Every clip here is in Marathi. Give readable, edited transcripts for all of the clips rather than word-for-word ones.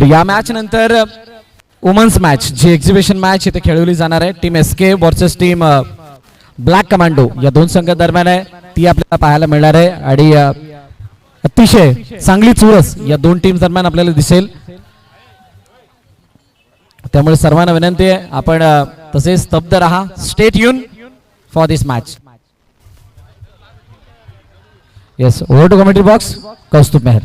या मॅच नंतर वुमन्स मॅच जी एक्झिबिशन मॅच इथे खेळवली जाणार आहे. Team SK versus team Black Commando या दोन संघादरम्यान आहे. ती आपल्याला पाहायला मिळणार आहे आणि अतिशय चांगली चुरस या दोन टीम दरम्यान आपल्याला दिसेल. त्यामुळे सर्वांना विनंती आहे आपण तसेच स्तब्ध रहा. Stay tune for this match. Yes, over to commentary box. Kaustubh Mehar.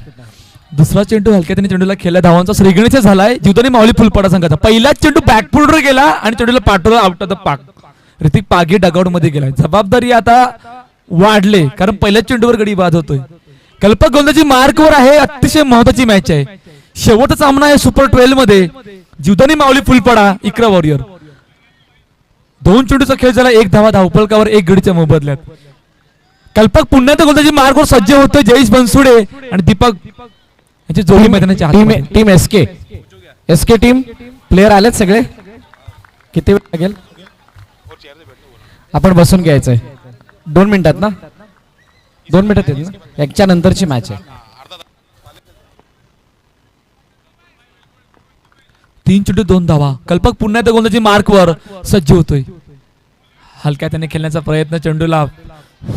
दुसरा चेंडू हलक्या त्याने चेंडूला खेळला. धावांचा श्रीगणेश झालाय. जीवदानी माऊली फुलपाडा संघाचा पहिलाच चेंडू बॅकफुटवर गेला आणि चेंडूला पाठवलं out of the park. Hrithik पागे डगआउट मध्ये गेलाय. जबाबदारी आता वाढले कारण पहिल्याच चेंडूवर गडी बाद होतोय. कल्पक गोलंदाजी मार्कवर आहे. अतिशय महत्वाची मॅच आहे. शेवटचा सामना आहे सुपर 12 मध्ये. जीवदानी माऊली फुलपाडा इकरा वॉरियर. दोन चेंडूचा खेळ झाला. एक धावा धावपलकावर, एक गडीच्या मोबदल्यात. कल्पक पुन्हा त्या गोलंदाजी मार्कवर सज्ज होतोय. जयेश बनसुडे आणि दीपक याची जोडी मैदानाची टीम एसके टीम प्लेयर आलेत सगळे. किती वेळ लागेल? आपण बसून घ्यायचंय 2 मिनिटात ना. 2 मिनिटात येईल ना. एकच्या नंतरची मॅच आहे. 3 चेंडू 2 धावा. कल्पक पुन्हा त्या गोलंदाजी मार्कवर सज्ज होतोय. हलक्या त्याने खेळण्याचा प्रयत्न चेंडूला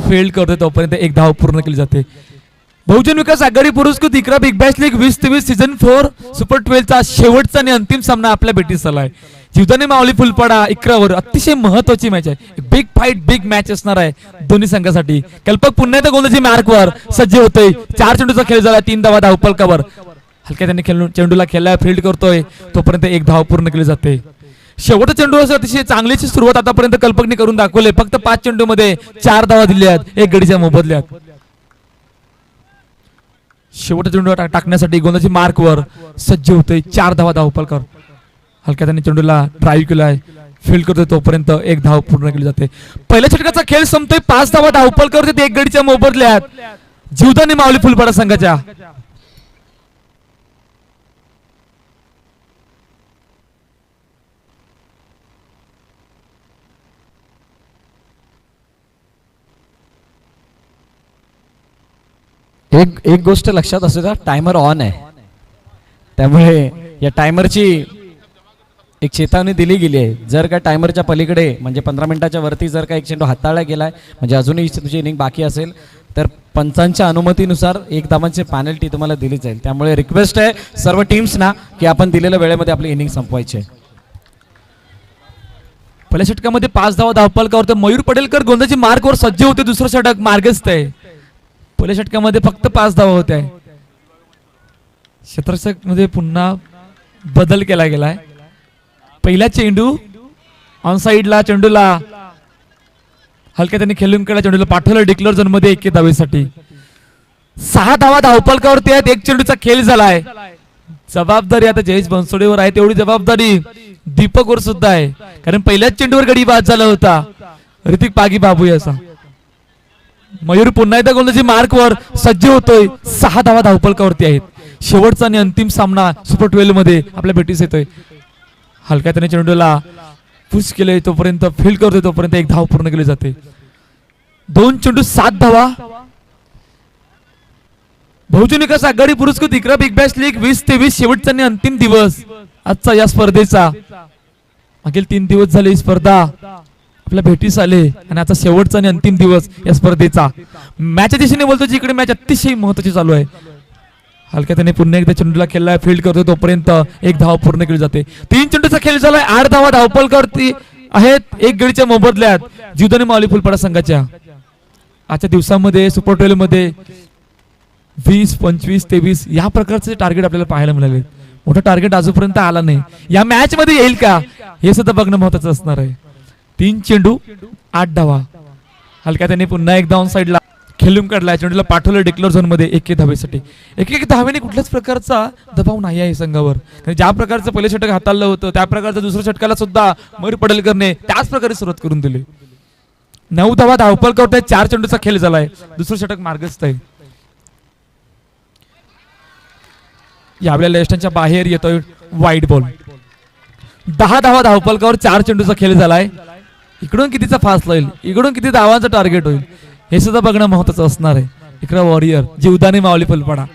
फेल्ड करतोय. तोपर्यंत एक धाव पूर्ण केली जाते. बहुजन विकास आघाडी पुरस्कृत Ikra big bash league 2023 season 4 super 12 चा शेवटचा आणि अंतिम सामना आपल्या भेटीस आलाय. जीवदानी माऊली फुलपाडा इकरावर अतिशय महत्वाची मॅच आहे. बिग फाईट, बिग मॅच असणार आहे दोन्ही संघासाठी. कल्पक पुन्हा एकदा गोलंदाजी मार्कवर सज्ज होतोय. 4 चेंडूचा खेळ झाला. 3 धावा धावपलकावर. हलक्या त्यांनी चेंडूला खेळला, फील्ड करतोय. तोपर्यंत एक धाव पूर्ण केली जाते. शेवटचा चेंडू असं अतिशय चांगलीची सुरुवात आतापर्यंत कल्पकने करून दाखवले. फक्त 5 चेंडू मध्ये 4 धावा दिल्यात, एक गडीच्या मोबदल्यात. शेवटचा चेंडू टाकण्यासाठी गोलंदाजी मार्कवर सज्ज होतोय. 4 धावा धावपलकावर. हलक्या त्यांनी चेंडूला ड्राईव्ह केलाय, फील्ड करतोय. तोपर्यंत एक धाव पूर्ण केली जाते. पहिल्या षटकाचा खेळ संपतोय. 5 धावा धावपलकावर, एक गडीच्या मोबदल्यात जीवदानी माऊली फुलपाडा संघाच्या. एक गोष्ट लक्षात असू द्या, टायमर ऑन आहे. त्यामुळे या टायमरची एक चेतावणी दिली गेली आहे. जर का टायमरच्या पलीकडे म्हणजे 15 मिनिटाच्या वरती जर का एक चेंडू हाताळला गेलाय म्हणजे अजूनही तुमची इनिंग बाकी असेल तर पंचांच्या अनुमतीनुसार एक धावांची पेनल्टी तुम्हाला दिली जाईल. त्यामुळे रिक्वेस्ट आहे सर्व टीम्सना की आपण दिलेल्या वेळेमध्ये आपली इनिंग संपवायची आहे. पहिल्या षटकामध्ये 5 धावा धावपलकावर. मयूर पडेलकर गोलंदाजी मार्कवर सज्ज होते. दुसरं षटक मार्गस्थ आहे. पहिल्या षटकामध्ये फक्त 5 धावा होत्या. क्षेत्ररक्षक मध्ये पुन्हा बदल केला गेलाय. पहिला चेंडू ऑन साइडला, चेंडूला हलक्या त्यांनी खेळून केला. चेंडूला पाठवलं डिक्लेअर झोन मध्ये 1 धावेसाठी. 6 धावा धावपलकावरती आहेत. 1 चेंडूचा खेळ झालाय. जबाबदारी आता जयेश बनसोडेवर आहे. तेवढी जबाबदारी दीपकवर सुद्धा आहे कारण पहिल्याच चेंडूवर गडी बाद झाला होता ऋतिक पागी बाबू याचा. मयूर पुन्हा एकदा गोलंदाजी मार्कवर सज्ज होतोय. 6 धावा धावपलकावरती आहेत. शेवटचा आणि अंतिम सामना सुपर 12 मध्ये आपल्या भेटीस येतोय. हलक्या त्याने चेंडूला पुश केले. तोपर्यंत फील्ड करतोय. तोपर्यंत एक धाव पूर्ण केली जाते. 2 चेंडू 7 धावा. बहुजन विकास आघाडी पुरस्कृत इकरा बिग बॅश लीग 2023 शेवटचा आणि अंतिम दिवस आजचा या स्पर्धेचा. मागील 3 दिवस झाले ही स्पर्धा आपल्या भेटीस आले आणि आता शेवटचा आणि अंतिम दिवस या स्पर्धेचा. मॅचच्या दिशेने बोलतो जिकडे मॅच अतिशय महत्वाची चालू आहे. हलक्या त्याने पुन्हा एकदा चेंडूला खेळलाय, फील्ड करतोय. तोपर्यंत एक धाव पूर्ण केली जाते. 3 चेंडूचा खेळ झालाय. 8 धावा धावपलकावरती आहेत, एक गडीच्या मोबदल्यात जीवदानी माऊली फुलपाडा संघाच्या. आजच्या दिवसामध्ये सुपर 12 मध्ये 20, 25, 23 या प्रकारचे टार्गेट आपल्याला पाहायला मिळाले. मोठं टार्गेट अजूनपर्यंत आला नाही. या मॅच मध्ये येईल का हे सुद्धा बघणं महत्वाचं असणार आहे. 3 चेंडू 8 धावा. हलक्या त्यांनी पुन्हा एकदा ऑन साइडला खेळून काढला. चेंडूला पाठवलं डिक्लेअर झोन मध्ये 1 धावेसाठी. 1 धावेने कुठल्याच प्रकारचा दबाव नाही आहे संघावर. ज्या प्रकारचं पहिलं षटक हाताळलं होतं त्या प्रकारचं दुसऱ्या षटकाला सुद्धा मयूर पडेलकरने त्याच प्रकारे सुरुवात करून दिली. 9 धावा धावपलकावर. 4 चेंडूचा खेळ झालाय. दुसरं षटक मार्गस्थ आहे. यावेळेला यष्टांच्या बाहेर येतोय वाईट बॉल. 10 धावा धावपलकावर. 4 चेंडूचा खेळ झालाय. इकडून कितीचा फासला होईल, इकडून किती धावांचं टार्गेट होईल हे सुद्धा बघणं महत्वाचं असणार आहे. इकडे वॉरियर जीवदानी माऊली फुलपाडा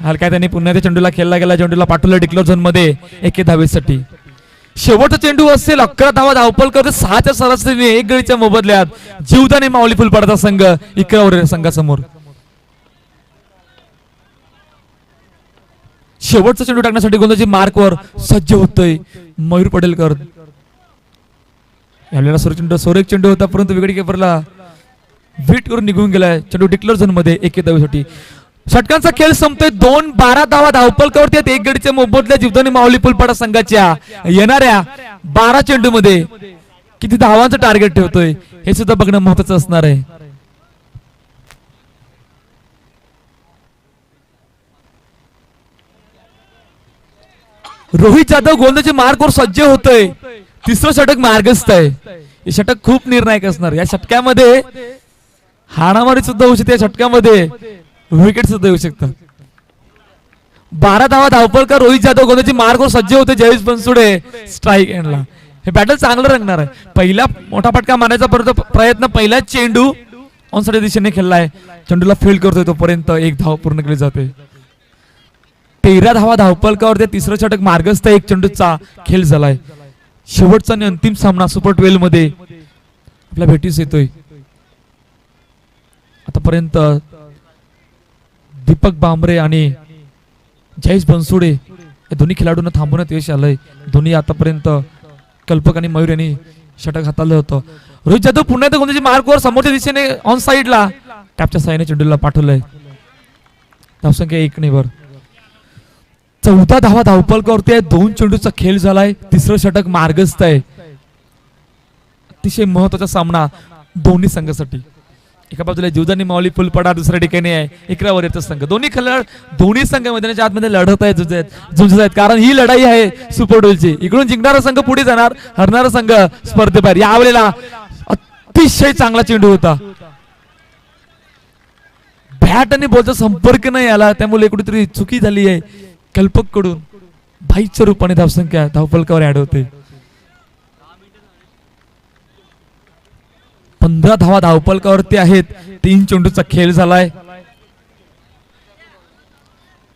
हलक्या त्यांनी पुन्हा त्या चेंडूला खेळला गेला, चेंडूला पाठवलं डिक्लेअर झोन मध्ये 1 धावेसाठी. शेवटचा चेंडू असेल 11 धावा धावपल करतो 6च्या सरासरीने 1 गडीच्या मोबदल्यात जीवदानी माऊली फुलपाडाचा संघ इकरावर संघासमोर. शेवटचा चेंडू टाकण्यासाठी गोलंदाजी मार्कवर सज्ज होतोय मयूर पडेलकर. यावेळेला सोरेक चेंडू होता परंतु विकेट किपरला विट करून निघून गेलाय. चेंडू डिक्लेअर झोन मध्ये 1 धावेसाठी. षटकांचा खेळ संपतोय. 2-12 धावा धावपलकावरती 1 गडीच्या मोबदल्या जीवदानी माऊली फुलपाडा संघाच्या येणाऱ्या 12 चेंडू मध्ये किती धावांचं टार्गेट ठेवतोय हे सुद्धा बघणं महत्वाचं असणार आहे. रोहित जाधव गोलंदाजी मार्कवर सज्ज होतोय. तिसरं षटक मार्गस्थ आहे. हे षटक खूप निर्णायक असणार. या षटकामध्ये हाणामारी सुद्धा होऊ शकते. या षटकामध्ये विकेट सुद्धा येऊ शकतात. 12 धावा धावपलकर रोहित जाधव गोलंदाजी मार्गवर सज्ज होते. जयेश बनसोडे स्ट्राईक एंडला. हे बॅटल चांगलं रंगणार आहे. पहिला मोठा फटका मारण्याचा प्रयत्न पहिलाच चेंडू ऑन साइड दिशेने खेळलाय. चेंडूला फील्ड करतोय तोपर्यंत 1 धाव पूर्ण केली जाते. 13 धावा धावपलकावर तिसरं षटक मार्गस्थ 1 चेंडूचा खेळ झालाय. शेवटचा आणि अंतिम सामना सुपर 12 मध्ये आपल्या भेटीस येतोय. आतापर्यंत दीपक बांबरे आणि जयेश बनसोडे या दोन्ही खेळाडूंना थांबवण्यात यश आलंय. दोन्ही आतापर्यंत कल्पक आणि मयूर यांनी षटक हाताळलं होतं. रोहित जाधव पुन्हा एकदा गोलंदाजी मार्कवर समोरच्या दिशेने ऑन साइडला टॅपच्या साहाय्याने चेंडूला पाठवलंय. धावसंख्या 1 वर. 14 धावा धावपलकावरती 2 चेंडूचा खेळ झालाय. तिसरं षटक मार्गस्थ आहे. अतिशय महत्वाचा सामना दोन्ही संघासाठी. एका बाजूला जीवदानी माऊली फुलपाडा, दुसऱ्या ठिकाणी आहे इकरावरचा संघ. दोन्ही संघ मैदानाच्या आतमध्ये लढत आहेत, झुंजत आहेत. कारण ही लढाई आहे सुपर 12ची. इकडून जिंकणारा संघ पुढे जाणार, हरणारा संघ स्पर्धेबाहेर. यावेळेला अतिशय चांगला चेंडू होता. बॅट आणि बॉलचा संपर्क नाही आला, त्यामुळे कुठेतरी चुकी झाली आहे कल्पक कडून. 22च्या रूपाने धावसंख्या धावपलकावर ऍड होते. 15 धावा धावपलकावरती आहेत. 3 चेंडूचा खेळ झालाय.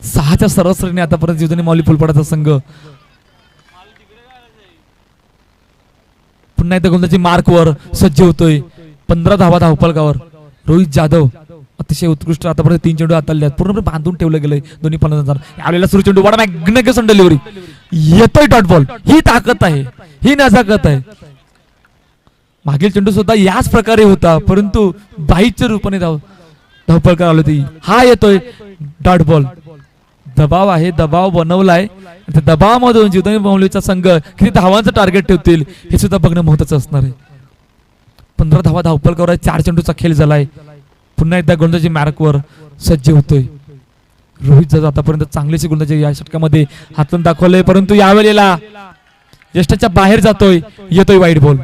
6च्या सरासरीने आतापर्यंत जीवदानी माऊली फुलपाडाचा संघ पुन्हा एकदा गोलंदाजी मार्कवर सज्ज होतोय. 15 धावा धावपलकावर रोहित जाधव अतिशय उत्कृष्ट आतापर्यंत 3 चेंडू हाताळले आहेत. पूर्णपणे बांधून ठेवलं गेलंय दोन्ही फलंदाजांना. यावेळेला सुरू चेंडू बडा मॅग्निफिकंट डिलिव्हरी येतोय. Dot ball. ही ताकद आहे, ही नजाकत आहे. मागील चेंडू सुद्धा याच प्रकारे होता परंतु 22च्या रूपाने धावपलकार आली होती. हा येतोय डॉट बॉल. दबाव आहे, दबाव बनवलाय. त्या दबावामधून जीवदानी माऊलीचा संघ किती धावांचं टार्गेट ठेवतील हे सुद्धा बघणं महत्वाचं असणार आहे. 15 धावा धावपलकावर 4 चेंडूचा खेळ झालाय. पुन्हा एकदा गोलंदाजी मार्कवर सज्ज होतोय. रोहित जाधव आतापर्यंत चांगलीच गोलंदाजी या षटकामध्ये हातून दाखवलंय परंतु यावेळेला यष्टाच्या बाहेर जातोय. येतोय वाईट बॉल.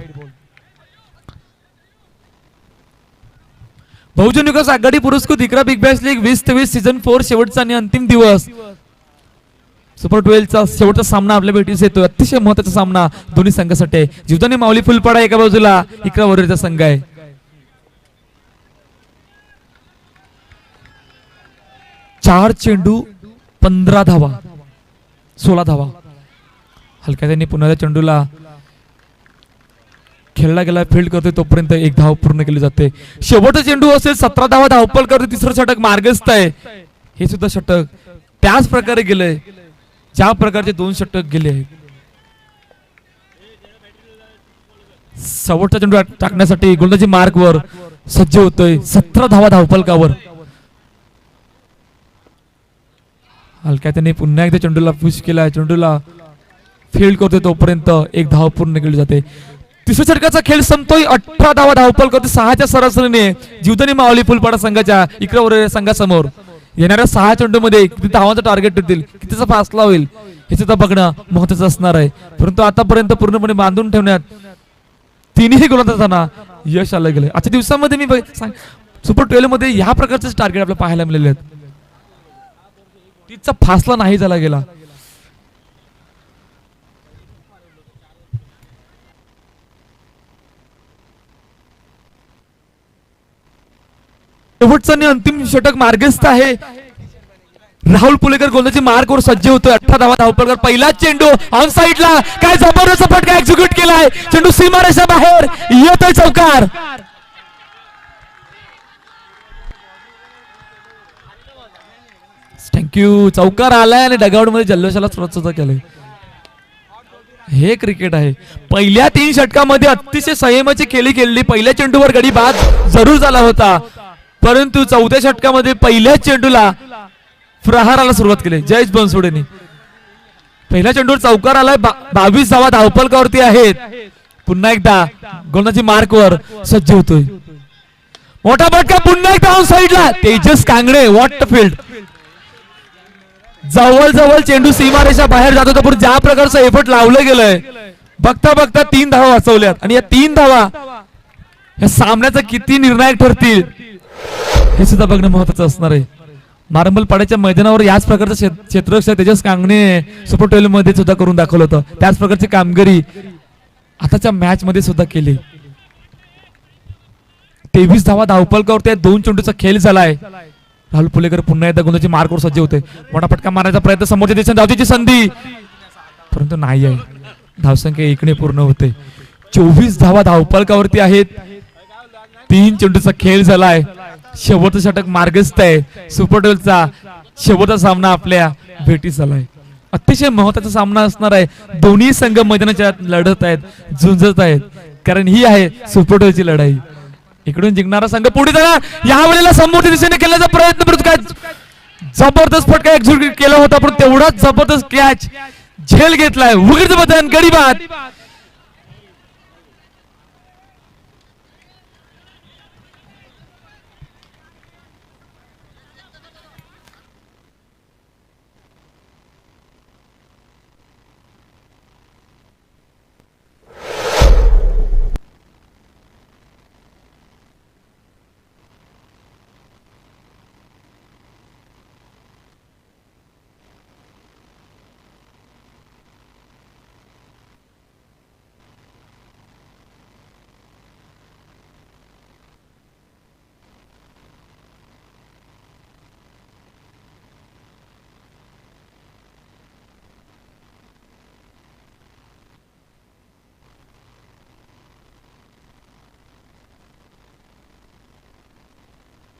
बहुजन विकास आघाडी पुरस्कृत Ikra big bash league 20-23 season 4 शेवटचा आणि अंतिम दिवस सुपर 12चा शेवटचा सामना आपल्या भेटीस येतोय. अतिशय महत्वाचा सामना दोन्ही संघासाठी आहे. जीवदानी माऊली फुलपाडा एका बाजूला, इकरा वरीलचा संघ आहे. 4 चेंडू 15 धावा 16 धावा. हलक्या त्यांनी पुन्हा चेंडूला खेळला गेला, फील्ड करतोय तोपर्यंत 1 धाव पूर्ण केली जाते. शेवटचा चेंडू असेल 17 धावा धावपल करतोय. तिसरं षटक मार्गस्थ आहे. हे सुद्धा षटक त्याच प्रकारे गेलंय ज्या प्रकारचे 2 षटक गेले आहेत. शेवटचा चेंडू टाकण्यासाठी गोलंदाजी मार्कवर सज्ज होतोय. 17 धावा धावपलकावर. हलक्या त्यांनी पुन्हा एकदा चेंडूला पुश केला. चेंडूला फील्ड करतोय तोपर्यंत 1 धाव पूर्ण केली जाते. तिसऱ्या षटकाचा खेळ संपतोय. 18 धावा धावपल करतोय 6च्या सरासरीने जीवदानी माऊली फुलपाडा संघाच्या इकरावर संघासमोर. येणाऱ्या 6 चेंडूमध्ये किती धावांचं टार्गेट होतील, कितीचा फासला होईल हे सुद्धा बघणं महत्वाचं असणार आहे. परंतु आतापर्यंत पूर्णपणे बांधून ठेवण्यात तिन्ही गोलंदाजांना यश आलं गेलं. आजच्या दिवसामध्ये मी सुपर 12 मध्ये या प्रकारचे टार्गेट आपल्याला पाहायला मिळाले आहेत. तिचा फासला नाही झाला गेला. शेवटचं आणि अंतिम षटक मार्गस्थ आहे. राहुल पुलेकर गोलंदाजी मार्कवर सज्ज होतोय. 18 धावा धावपलकर. पहिलाच चेंडू ऑन साइडला. काय जबरदस्त फटका एक्झिक्यूट केलाय. चेंडू सीमारेषा बाहेर येतोय. चौकार. थँक्यू. चौकार आलाय आणि डगआउट मध्ये जल्लोषाला सुरुवात केलंय. हे क्रिकेट आहे. पहिल्या 3 षटकामध्ये अतिशय संयमाची खेळी खेळली. पहिल्या चेंडूवर गडी बाद जरूर झाला होता, परंतु चौथ्या षटकामध्ये पहिल्याच चेंडूला प्रहाराला सुरुवात केली जयेश बनसोडेनी. पहिल्या चेंडूवर चौकार आलाय. 22 धावा धावपलकावरती आहेत. पुन्हा एकदा गोलंदाजी मार्कवर सज्ज होतोय. मोठा फटका पुन्हा एकदा ऑन साइडला. तेजस कांगणे. What field. जवळ जवळ चेंडू सीमारेषा बाहेर जात होता, पण ज्या प्रकारचं एफर्ट लावलं गेलंय, बघता बघता 3 धावा वाचवल्यात. आणि या 3 धावा या सामन्याचा किती निर्णायक ठरतील हे सुद्धा बघणं महत्वाचं असणार आहे. मार्बल पाड्याच्या मैदानावर याच प्रकारचं क्षेत्ररक्षक तेजस कांगणे सुपर 12 मध्ये सुद्धा करून दाखवलं होतं. त्याच प्रकारची कामगिरी आताच्या मॅच मध्ये सुद्धा केली. 23 धावा धावपलकावरती 2 चेंडूचा खेळ झालाय. राहुल पुलेकर पुन्हा एकदा गोलंदाजी मार्कवर सज्ज होते. मोठा फटका मारण्याचा प्रयत्न. समोरच्या दिशेने धावतीची संधी, परंतु नाही आहे. धावसंख्या 1 पूर्ण होते. 24 धावा धावपलकावरती आहेत. 3 चेंडूचा खेळ झालाय. शेवटचं षटक मार्गस्थ आहे. सुपर 12चा शेवटचा सामना आपल्या भेटीस आलाय. अतिशय महत्वाचा सामना असणार आहे. दोन्ही संघ मैदानाच्या लढत आहेत, झुंजत आहेत, कारण ही आहे सुपर 12ची लढाई. इकडून जिंकणारा संघ पुढे जाणार. यावेळेला समोरच्या दिशेने केल्याचा प्रयत्न, परंतु काय जबरदस्त फटका एक्झिक्यूट केला होता, पण तेवढाच जबरदस्त कॅच झेल घेतलाय. उघडचं बदन गडी बाद.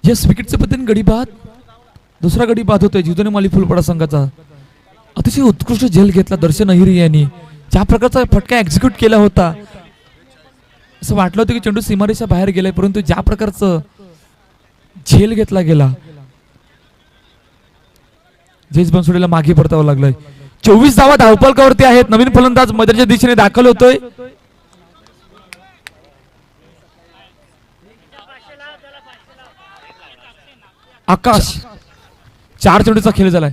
यस, विकेटच्या पद्धतीने गडी बाद. दुसरा गडी बाद होतोय जीवदानी माली फुलपाडा संघाचा. अतिशय उत्कृष्ट झेल घेतला दर्शन अहिरे यांनी. ज्या प्रकारचा फटका एक्झिक्यूट केला होता, असं वाटलं होतं की चेंडू सीमारेषा बाहेर गेलाय, परंतु ज्या प्रकारचं झेल घेतला गेला, जयेश बनसोडेला मागे परतावं लागलंय. 24 धावा धावपलकावरती आहेत. नवीन फलंदाज मैदानाच्या दिशेने दाखल होतोय. आकाश. 4 चेंडूचा खेळ झालाय.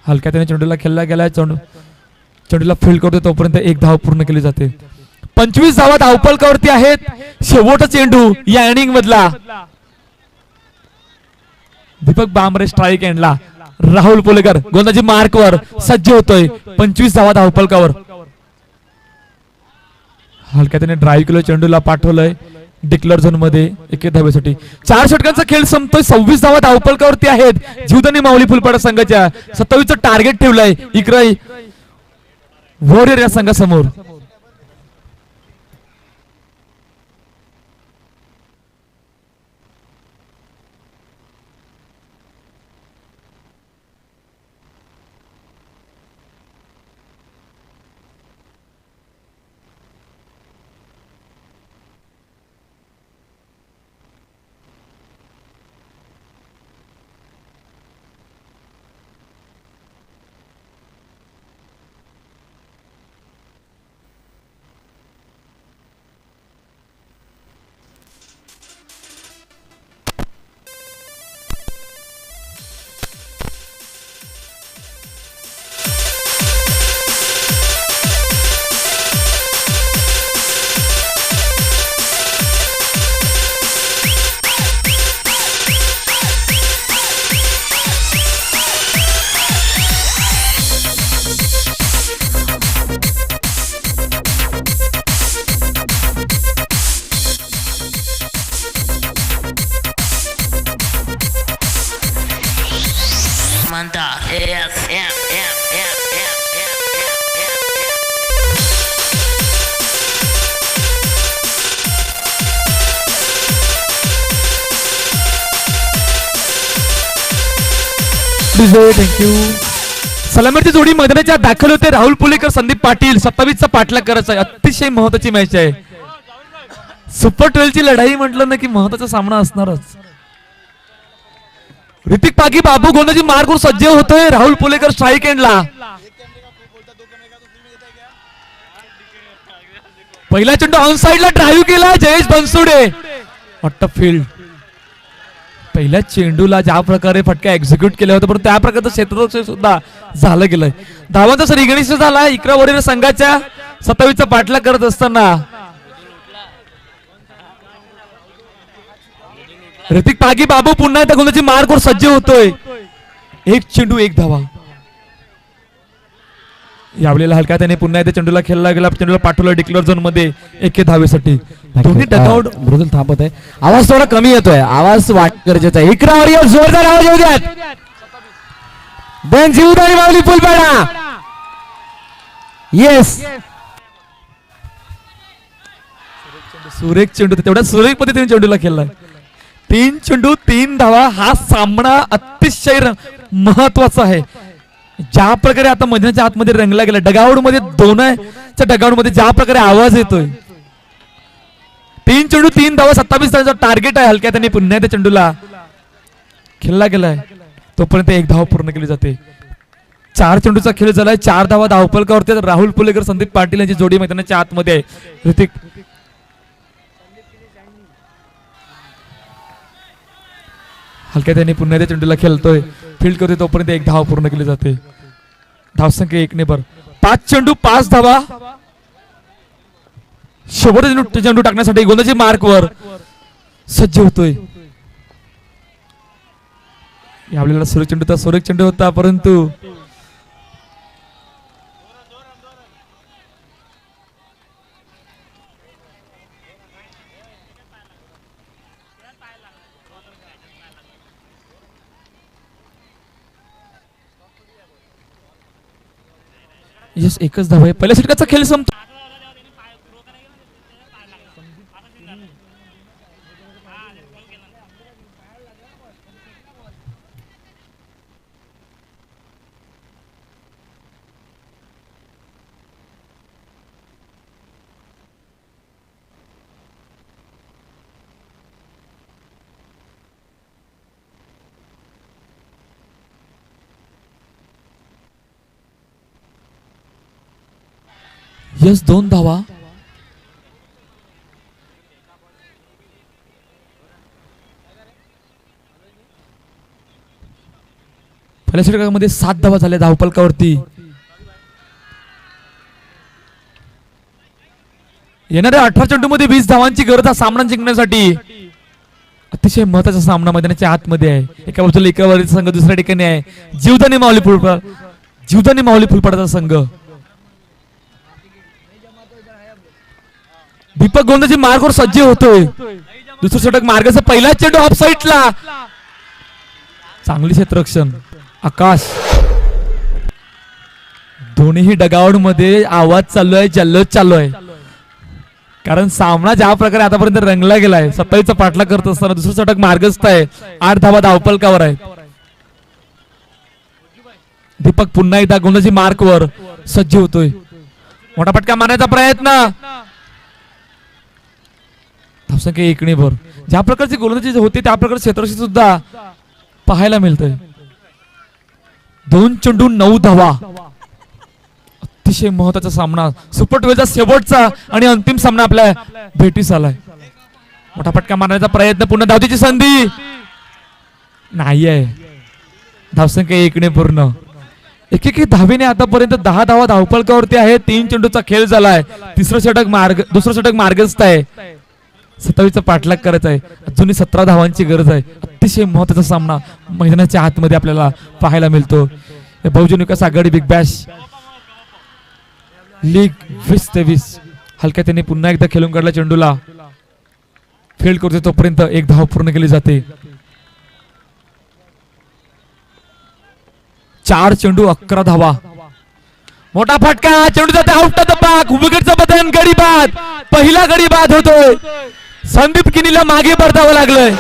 हलक्या त्याने चेंडूला खेळला गेलाय. चेंडूला फील्ड करतो तोपर्यंत 1 धाव पूर्ण केली जाते. 25 धावा धावपलकावरती आहेत. शेवटचा चेंडू या इनिंग मधला. दीपक बांबरे स्ट्राईक एंडला. राहुल पुलेकर गोलंदाजी मार्कवर सज्ज होतोय. 25 धावा धावपलकावर. हलक्या त्याने ड्राईव्ह केलं, चेंडूला पाठवलंय डिक्लेअर झोन मध्ये 1 धावेसाठी. 4 षटकांचा खेळ संपतोय. 26 धावा धावपलकावरती आहेत. जीवदानी माऊली फुलपाडा संघाच्या 27चं टार्गेट ठेवलंय इकराई वॉरियर या संघासमोर. थँक्यू. सलामीची जोडी मैदानाच्या दाखल होते. राहुल पुलेकर संदीप पाटील 27चा पाठलाग करायचा आहे. अतिशय महत्वाची मॅच आहे. सुपर 12 ची लढाई म्हटलं ना की महत्वाचा सामना असणारच. ऋतिक पागी बाबू गोंदाजी मार्गवर सज्ज होतोय. राहुल पुलेकर स्ट्राईक एंडला. पहिला चेंडू ऑन साइडला ड्राईव्ह केला जयेश बनसोडे. What field. पहिल्या चेंडूला ज्या प्रकारे फटका एक्झिक्यूट केला होता पण त्या प्रकारचं क्षेत्ररक्षण सुद्धा झालं गेलंय. धावांचा सर इगणिश झाला. इकरा वरील संघाच्या 27चा पाठलाग करत असताना ऋतिक पागी बाबू पुन्हा एकदा गोंदाची मार्कवर सज्ज होतोय. एक चेंडू एक धावा. यावेळेला हलका त्याने पुन्हा एकदा चेंडूला खेळला गेला. चेंडूला पाठवलं डिक्लेअर झोन मध्ये 1 धावेसाठी. दोन्ही डगआउट. मृदुल थांबत आहे. आवाज थोडा कमी येतोय. आवाज वाट गरजेचा आहे. इकरा वरील जोरदार आवाज येऊ द्यात. देन जीवदानी माऊली फुलपाडा. येस. सुरेख चेंडू तेवढ्या सुरेख पद्धतीने चेंडूला खेळलाय. 3 चेंडू 3 धावा. हा सामना अतिशय महत्वाचा आहे. ज्या प्रकारे आता मैदानाच्या आतमध्ये रंगला गेला. डगआउट मध्ये दोनच्या डगआउट मध्ये ज्या प्रकारे आवाज येतोय. 3 चेंडू 3 धावा 27 धावांचा टार्गेट आहे. हलक्या त्यांनी पुन्हा त्या चेंडूला खेळला गेलाय. तोपर्यंत 1 धाव पूर्ण केली जाते. 4 चेंडूचा खेळ झालाय. 4 धावा धावफलकावरती. राहुल पुलेकर संदीप पाटील यांची जोडी मैदानाच्या आतमध्ये आहे. ऋतिक हलक्या त्यांनी पुन्हा त्या चेंडूला खेळतोय. फील्ड करतोय तोपर्यंत 1 धाव पूर्ण केली जाते. धावसंख्या 1 ने भर. 5 चेंडू 5 धावा. शेवटचा चेंडू टाकण्यासाठी गोंदाजी मार्कवर सज्ज होतोय. यावेळेला सुरेख चेंडू होता परंतु यस एकच धाव आहे. पहिल्या षटकाचा खेळ संपतो. यस 2 धावा. पहिल्या षटकामध्ये 7 धावा झाल्या धावफलकावरती. येणाऱ्या 18 चेंडू मध्ये 20 धावांची गरज हा सामना जिंकण्यासाठी. अतिशय महत्वाचा सामना मैदानाच्या आतमध्ये आहे. एका बाजूला इकरावरीचा संघ, दुसऱ्या ठिकाणी आहे जीवदानी माऊली फुलपाडाचा संघ. दीपक गोंदाजी मार्गवर सज्ज होतोय. दुसरं षटक मार्गाचा पहिला चेंडू ऑफ साइडला. चांगली क्षेत्ररक्षण. आकाश. दोन्ही डगआउट मध्ये आवाज चालू आहे, जल्लोष चालू आहे. कारण सामना ज्या प्रकारे आतापर्यंत रंगला गेलाय. 27चा पाठलाग करत असताना दुसरं षटक मार्गस्थ आहे. 8 धावा धावफलकावर आहे. दीपक पुन्हा एकदा गोंदाजी मार्कवर सज्ज होतोय. मोठा फटका मारण्याचा प्रयत्न. धावसंख्या 1 ने भर. ज्या प्रकारची गोलंदाजी होते त्या प्रकारचे क्षेत्ररक्षण सुद्धा पाहायला मिळतंय. 2 चेंडू 9 धावा. अतिशय महत्वाचा सामना. सुपर 12चा शेवटचा आणि अंतिम सामना आपल्या भेटीस आलाय. मोठा फटका मारण्याचा प्रयत्न. पुन्हा धावतीची संधी नाही आहे. धावसंख्या 1 ने पूर्ण. एक धावेने आतापर्यंत 10 धावा धावफलकावरती आहे. 3 चेंडूचा खेळ झालाय. दुसरं षटक मार्गस्थ आहे. 27चा पाठलाग करायचा आहे. अजूनही 17 धावांची गरज आहे. अतिशय महत्वाचा सामना मैदानाच्या आतमध्ये आपल्याला पाहायला मिळतो. बहुजन विकास आघाडी बिग बॅश लीग 2023. हलक्या त्याने पुन्हा एकदा खेळून काढला. चेंडूला फील्ड करतो तोपर्यंत 1 धाव पूर्ण केली जाते. 4 चेंडू 11 धावा. मोठा फटका, चेंडू जाते आउट ऑफ द पार्क. विकेटचं बदन, गडी बाद. पहिला गडी बाद होतोय. संदीप किनीला मागे परतावं लागलंय.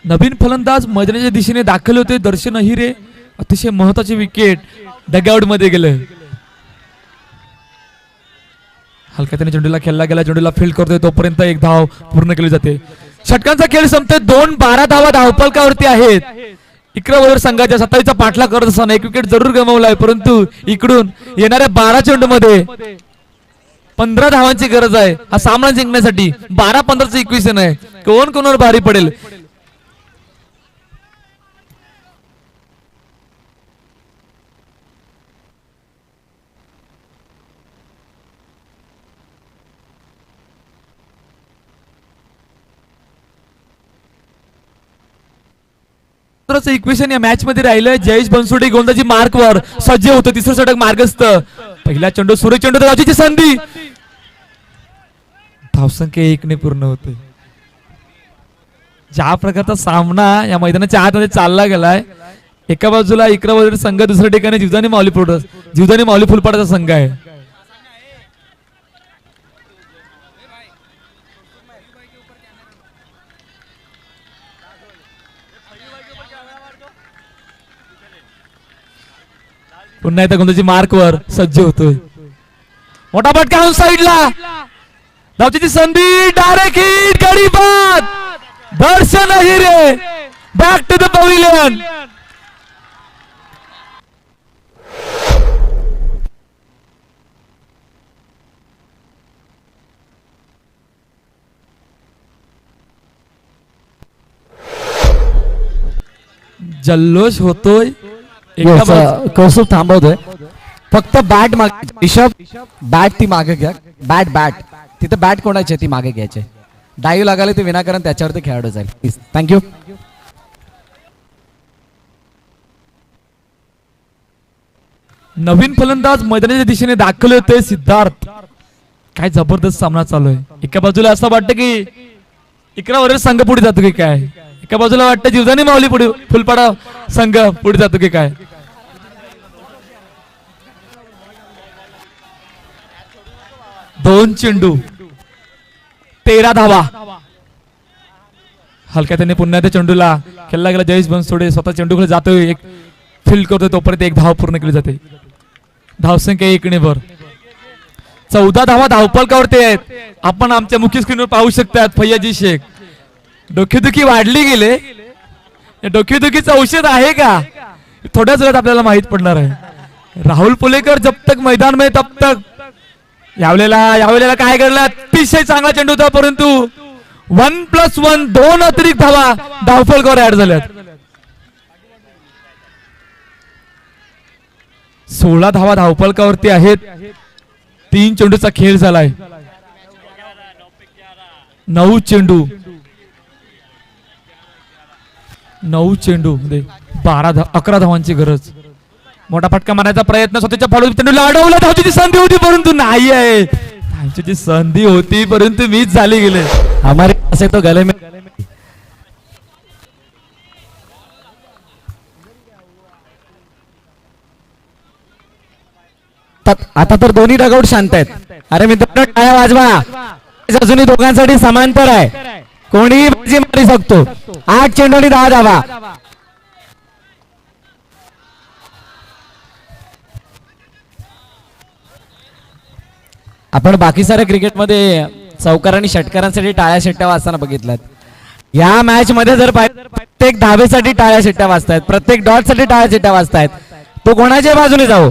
नवीन फलंदाज मैदानाच्या दिशेने दाखल होते. दर्शन अहिरे अतिशय महत्वाचे विकेट डगआउट मध्ये गेलं. हलक्या त्याने चेंडूला खेळला गेला. चेंडूला फील्ड करतोय तोपर्यंत एक धाव पूर्ण केली जाते. षटकांचा खेळ संपते. 2-12 धावा धावफलकावरती आहेत. इकरावर संघाच्या 27चा पाठलाग करत असताना एक विकेट जरूर गमावलाय, परंतु इकडून येणाऱ्या 12 चेंडू मध्ये 15 धावांची गरज आहे हा सामना जिंकण्यासाठी. 12-15चं इक्वेशन आहे. कोण कोणावर भारी पडेल. इक्वेशन या मॅच मध्ये राहिलंय. जयेश बनसोडे गोलंदाजी मार्कवर सज्ज होतं. तिसरं षटक मार्गस्थ. पहिला चेंडू सुरेश चेंडू धावाची संधी. धावसंख्या 1 ने पूर्ण होते. ज्या प्रकारचा सामना या मैदानाच्या आतमध्ये चालला गेलाय. एका बाजूला इकरावरील संघ, दुसऱ्या ठिकाणी जीवदानी माऊली फुलपाडाचा संघ आहे. पुन्हा एकदा गोलंदाजी मार्कवर सज्ज होतोय. मोठा फटका साईडला. धावची संधी. Direct hit. गडी बाद. Darshan Ahire back to the pavilion. जल्लोष होतोय. कौस्तुभ थांबवतोय. फक्त बॅट मागे. ऋषभ बॅट ती मागे घ्या. बॅट तिथे बॅट कोणाची आहे ती मागे घ्यायची. डाईव्ह लागायला ते विनाकारण त्याच्यावरती खेळाडू जाईल. प्लीज. थँक्यू. नवीन फलंदाज मैदानाच्या दिशेने दाखल होते. सिद्धार्थ. काय जबरदस्त सामना चालू आहे. एका बाजूला असं वाटतं की इकरावरील संघ पुढे जातो की काय. एका बाजूला वाटतं जीवदानी माऊली पुढे फुलपाडा संघ पुढे जातो की काय. दोन चेंडू 13 धावा. हलक्या त्याने पुन्हा त्या चेंडूला खेळला गेला. जयेश बनसोडे स्वतः चेंडूकडे जातोय. एक फील्ड करतोय तोपर्यंत एक धाव पूर्ण केली जाते. धावसंख्या 1 ने भर. 14 धावा धावफलकावरती आहेत. आपण आमच्या मुख्य स्क्रीनवर पाहू शकतात. फैयाजी शेख. डोकेदुखी वाढली गेले. डोकेदुखीचं औषध आहे का थोड्याच वेळात आपल्याला माहित पडणार आहे. राहुल पुलेकर जब तक मैदान में तब तक. यावेळेला काय घडलं. अतिशय चांगला चेंडू होता, परंतु 1+1 2 अतिरिक्त धावा धावफलकावर ऍड झाल्यात. 16 धावा धावफलकावरती आहेत. 3 चेंडूचा खेळ झालाय. 9 चेंडू 11 धावांची गरज. मोठा फटका मारण्याचा प्रयत्न. स्वतःच्या फॉलो चेंडूला अडवला. धावची संधी होती परंतु नाही आहे. धावची संधी होती परंतु मिस झाली गेले. हमारे असे तो गले में. आता तर दोन्ही डगआउट शांत आहेत. अरे मित्रांनो टाळ्या वाजवा. अजूनही दोघांसाठी समांतर आहे. कोणीही बाजी मारू शकतो. 8 चेंडू आणि 10 धावा. आपण बाकी साऱ्या क्रिकेटमध्ये चौकार आणि षटकारांसाठी टाळ्या शिट्ट्या वाजताना बघितल्यात. या मॅच मध्ये जर प्रत्येक धावेसाठी टाळ्या शिट्ट्या वाजतायत. प्रत्येक डॉट साठी टाळ्या शिट्ट्या वाजतायत. तो कोणाच्या बाजूने जाऊ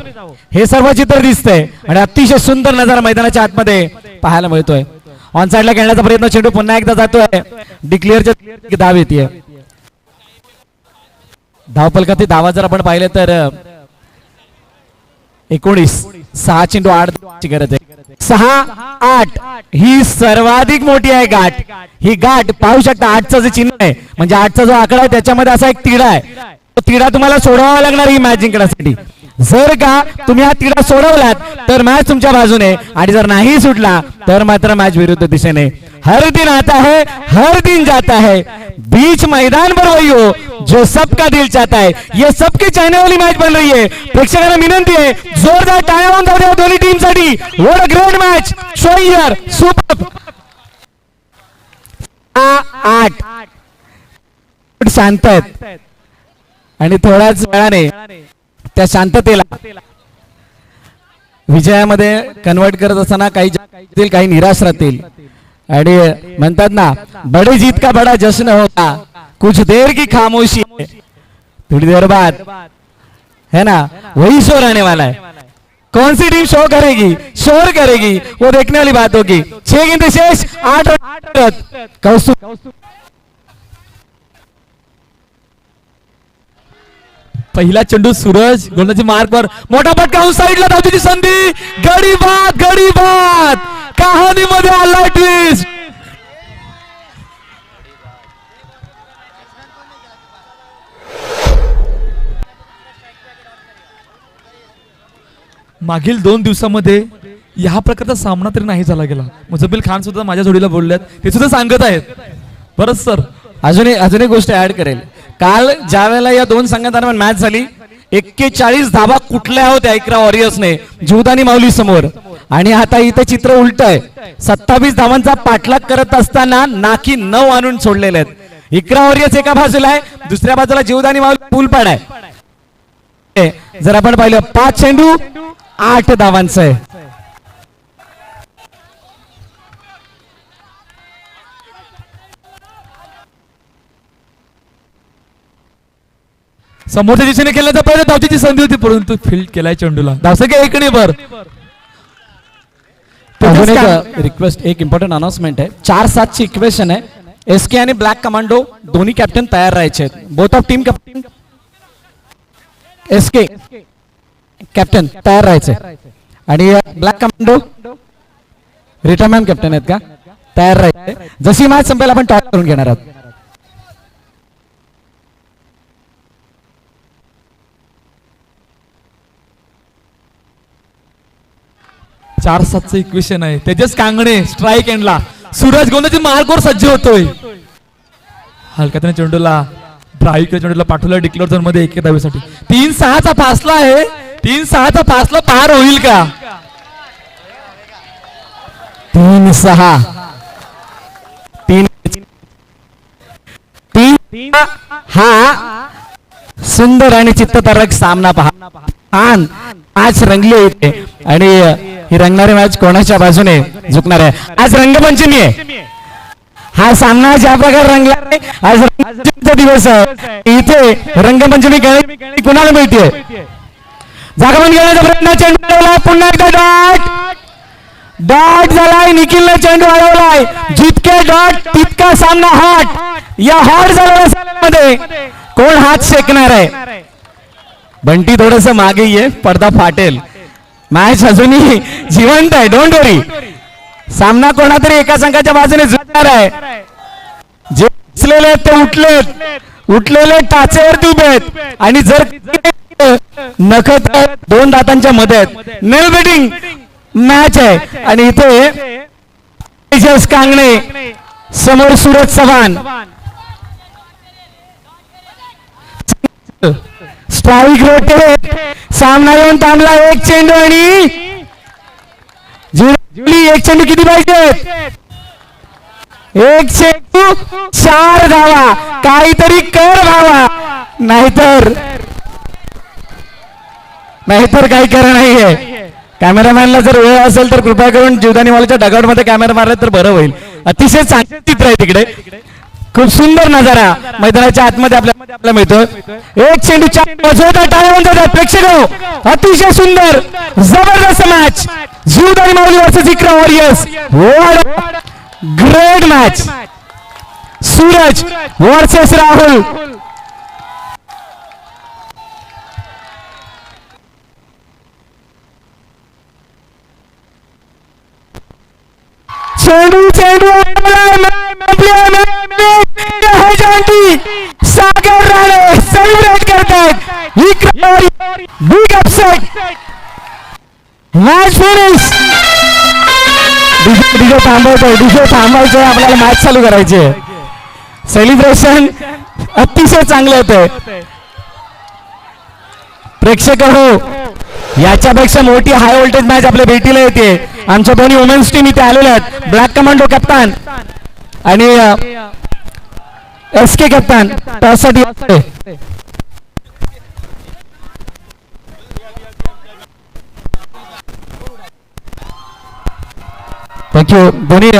हे सर्व चित्र दिसतंय आणि अतिशय सुंदर नजारा मैदानाच्या आतमध्ये पाहायला मिळतोय. ऑन साइडला खेळण्याचा प्रयत्न. चेंडू पुन्हा एकदा जातोय. डिक्लेअरच्या धाव येते. धावफलकातील धावा जर आपण पाहिले तर 19 6 चेंडू 8 ची गरज आहे 6-8 ही सर्वाधिक मोठी आहे गाठ. ही गाठ पाहू शकता 8चं जे चिन्ह आहे म्हणजे 8चा जो आकडा आहे त्याच्यामध्ये असा एक तिढा आहे. तो तिढा तुम्हाला सोडवावा लागणार ही मॅच जिंकण्यासाठी. जर का तुम्ही हा तिढा सोडवलात तर मॅच तुमच्या बाजूने आणि जर नाही सुटला तर मात्र मॅच विरुद्ध दिशेने. हर दिन आता है हर दिन जाता है बीच मैदान पर वही हो जो सबका दिल चाहता है. ये सबके चाहने वाली मॅच बन रही है. प्रेक्षकांना विनंती आहे जोरदार टाळ्या होऊन जाऊ द्या दोन्ही टीम साठी. What a great match show here super. 8 शांत आहेत आणि थोड्याच वेळाने त्या शांततेला विजयामध्ये कन्वर्ट करत असताना काही निराश राहतील आणि म्हणतात ना बड़ी जीत का बड़ा जश्न होगा कुछ देर की खामोशी है थोड़ी देर बाद है ना वही शोर आने वाला है. कौन सी टीम शो करेगी शोर करेगी वो देखने वाली बात होगी. 6 गेंद शेष 8 रन. कौस्तुभ पहिला चेंडू सूरज गोलंदाजी मार्कवर मोठा फटका साईडला धावतीची संधी. गडी बाद कहाणीमध्ये आला ट्विस्ट. मागील 2 दिवसामध्ये या प्रकारचा सामना तरी नाही झाला गेला. मुझब्बिल खान सुद्धा माझ्या जोडीला बोलल्यात ते सुद्धा सांगत आहेत. बरंच सर अजून एक गोष्ट ऍड करेल. काल ज्या वेळेला या दोन संघांदरम्यान मॅच झाली 41 धावा कुठल्या होत्या इकरा वॉरियर्सने जीवदानी माऊली समोर आणि आता इथे चित्र उलट आहे. 27 धावांचा पाठलाग करत असताना नाकी 9 आणून सोडलेले आहेत. इकरा वॉरियर्स एका बाजूला आहे दुसऱ्या बाजूला जीवदानी माऊली पूलपाड आहे. जर आपण पाहिलं 5 चेंडू 8 धावांचं आहे. समोरच्या दिशेने खेळण्याचा प्रयत्न धावतीची संधी होती परंतु फील्ड केलाय चेंडूला. धावसंख्या 1 वर. रिक्वेस्ट एक इम्पॉर्टंट अनाउन्समेंट आहे. 4-7 ची इक्वेशन आहे. एसके आणि ब्लॅक कमांडो दोन्ही कॅप्टन तयार राहायचे आहेत. Both of team captain SK captain तयार राहायचे आणि ब्लॅक कमांडो रिटायरमेंट कॅप्टन आहेत का तयार राहायचे. जशी मॅच संपेल आपण टॉस करून घेणार आहोत. 4-7चं इक्वेशन आहे. तेजस कांगणे स्ट्राईक एंडला. सूरज गोलंदाजी मार्कवर सज्ज होतोय. हलक्याने चेंडूला ड्राईव्ह चेंडूला पाठवलं डिक्लेअर झोन मध्ये 1 धावेसाठी. 3-6चा फासला आहे. 3-6चा फासला पार होईल का? 3-6 हा सुंदर आणि चित्ततारक सामना पहा. आज रंगली इथे आणि ही रंगणारी मॅच कोणाच्या बाजूने झुकणार आहे. आज रंगपंचमी आहे. हा सामना ज्या प्रकारे रंगला आज रंगपंचमीचा दिवस आहे. इथे रंगपंचमी कुणाला मिळते. जागरण घेण्याचा प्रयत्न चेंडू पुन्हा एकदा डॉट झालाय. निखिलने चेंडू अडवलाय. जितके डॉट तितका सामना हॉट. या हॉट झालेल्या सामन्यामध्ये कोण हात शेकणार आहे. बंटी थोडस मागे ये पडदा फाटेल. मॅच अजूनही जिवंत आहे. डोंट वरी. सामना कोणातरी एका संघाच्या बाजूने झुकणार आहे. जे बसलेले आहेत ते उठलेले टाचेवरती उभे आहेत आणि जर नखत 2 दातांच्या मध्ये आहेत. नेल बेटिंग मॅच आहे आणि इथे तेजस कांगणे समोर सूरज चव्हाण. स्ट्राईक रोटेट सामना येऊन थांबला. 1 चेंडू आणि जुली 1 चेंडू किती पाहिजे. 1 चेंडू 4 धावा. काहीतरी कर भावा नाहीतर काही खरं नाहीये. कॅमेरामॅनला जर वेळ असेल तर कृपया करून जीवदानी मॉलच्या डगआउट मध्ये कॅमेरा मारला तर बरं होईल. अतिशय चांगले चित्र आहे तिकडे. खूप सुंदर नजारा मैदानाच्या आतमध्ये आपल्याला मिळतोय. 1 चेंडू 4 टाळ्या प्रेक्षक. अतिशय सुंदर जबरदस्त match. Jivdani Mauli versus Ikra warriors. Great match. Suraj versus Rahul. Sagar Rane celebrate करतात big upset match finish DJ थांबवायचंय आपल्याला मॅच चालू करायची आहे सेलिब्रेशन अतिशय चांगलं होतंय प्रेक्षक हो याच्यापेक्षा मोठी हाय व्होल्टेज मॅच आपल्या भेटीला येते आमच्या दोन्ही वुमेन्स टीम इथे आलेल्या आहेत ब्लॅक कमांडो कप्तान आणि एस के कप्तान त्यासाठी थँक्यू दोन्ही